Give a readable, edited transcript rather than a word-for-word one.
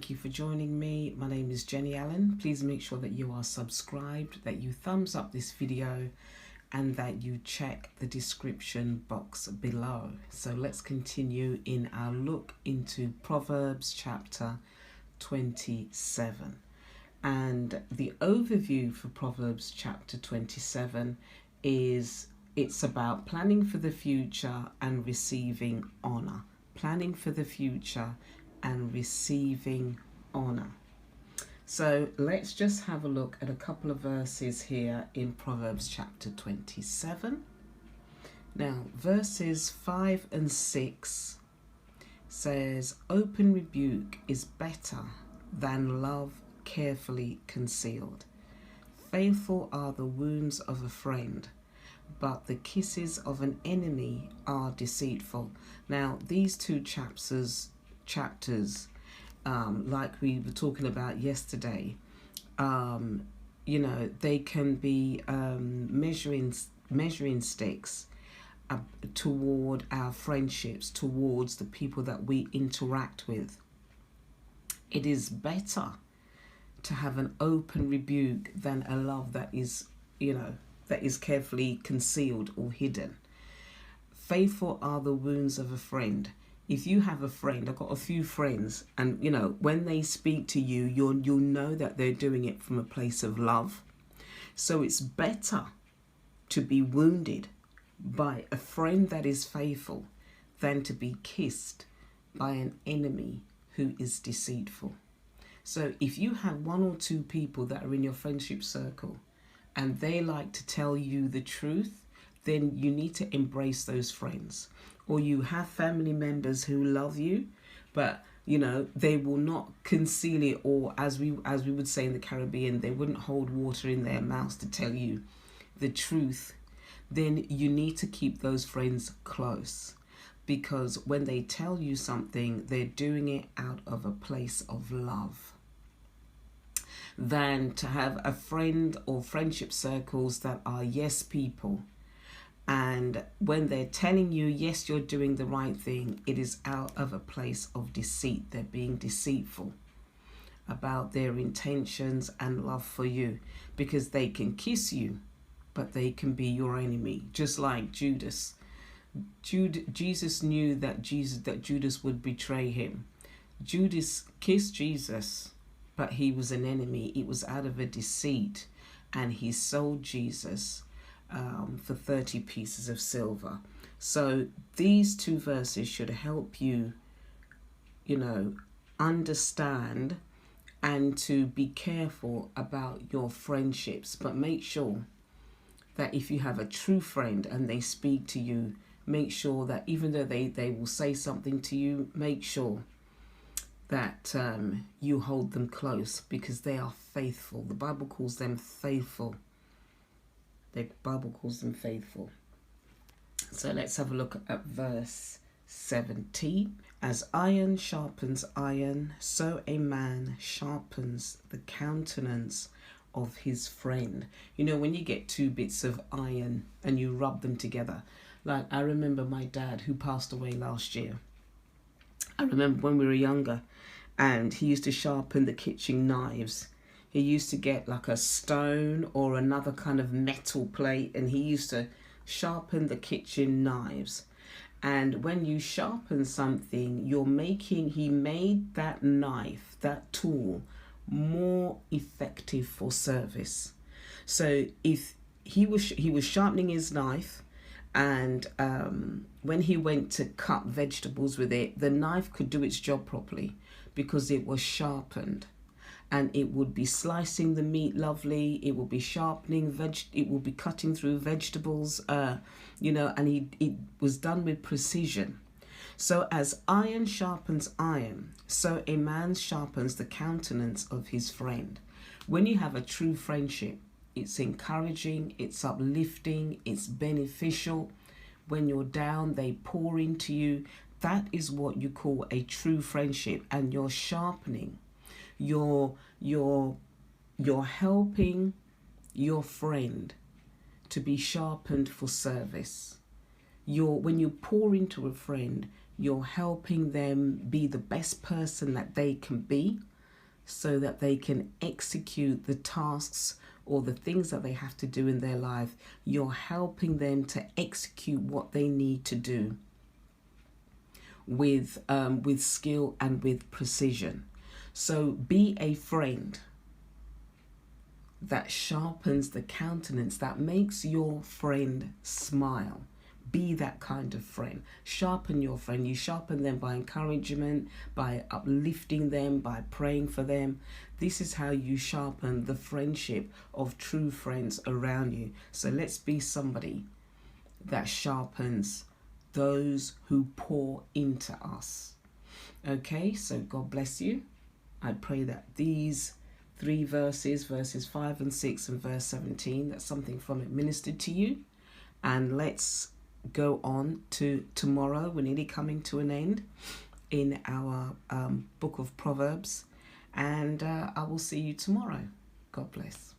thank you for joining me. My name is Jenny Allen. Please make sure that you are subscribed, that you thumbs up this video, and that you check the description box below. So let's continue in our look into Proverbs chapter 27. And the overview for Proverbs chapter 27 is it's about planning for the future and receiving honor. Planning for the future and receiving honor. So let's just have a look at a couple of verses here in Proverbs chapter 27. Now, verses 5 and 6 says, "Open rebuke is better than love carefully concealed. Faithful are the wounds of a friend, but the kisses of an enemy are deceitful." Now, these two chapters, like we were talking about yesterday, they can be measuring sticks toward our friendships, towards the people that we interact with. It is better to have an open rebuke than a love that is carefully concealed or hidden. Faithful are the wounds of a friend. If you have a friend, I've got a few friends, and when they speak to you, you'll know that they're doing it from a place of love. So it's better to be wounded by a friend that is faithful than to be kissed by an enemy who is deceitful. So if you have one or two people that are in your friendship circle and they like to tell you the truth, then you need to embrace those friends. Or you have family members who love you, but they will not conceal it, or as we would say in the Caribbean, they wouldn't hold water in their mouths to tell you the truth. Then you need to keep those friends close, because when they tell you something, they're doing it out of a place of love, than to have a friend or friendship circles that are yes people. And when they're telling you, yes, you're doing the right thing, it is out of a place of deceit. They're being deceitful about their intentions and love for you, because they can kiss you, but they can be your enemy. Just like Judas. Jesus knew that Judas would betray him. Judas kissed Jesus, but he was an enemy. It was out of a deceit, and he sold Jesus for 30 pieces of silver. So these two verses should help you, understand and to be careful about your friendships. But make sure that if you have a true friend and they speak to you, make sure that even though they will say something to you, make sure that you hold them close, because they are faithful. The Bible calls them faithful. The Bible calls them faithful. So let's have a look at verse 17. "As iron sharpens iron, so a man sharpens the countenance of his friend." When you get two bits of iron and you rub them together. Like, I remember my dad, who passed away last year. I remember when we were younger, and he used to sharpen the kitchen knives. He used to get like a stone or another kind of metal plate, and he used to sharpen the kitchen knives. And when you sharpen something, he made that knife, that tool, more effective for service. So if he was sharpening his knife, and when he went to cut vegetables with it, the knife could do its job properly because it was sharpened. And it would be slicing the meat lovely. It will be sharpening it will be cutting through vegetables, and it was done with precision. So as iron sharpens iron, so a man sharpens the countenance of his friend. When you have a true friendship, it's encouraging, it's uplifting, it's beneficial. When you're down, they pour into you. That is what you call a true friendship, and you're sharpening. You're helping your friend to be sharpened for service. When you pour into a friend, you're helping them be the best person that they can be. so that they can execute the tasks or the things that they have to do in their life. You're helping them to execute what they need to do with skill and with precision. So be a friend that sharpens the countenance, that makes your friend smile. Be that kind of friend. Sharpen your friend. You sharpen them by encouragement, by uplifting them, by praying for them. This is how you sharpen the friendship of true friends around you. So let's be somebody that sharpens those who pour into us. Okay, so God bless you. I pray that these 3 verses 5 and 6 and verse 17, that something from it ministered to you. And let's go on to tomorrow. We're nearly coming to an end in our book of Proverbs. And I will see you tomorrow. God bless.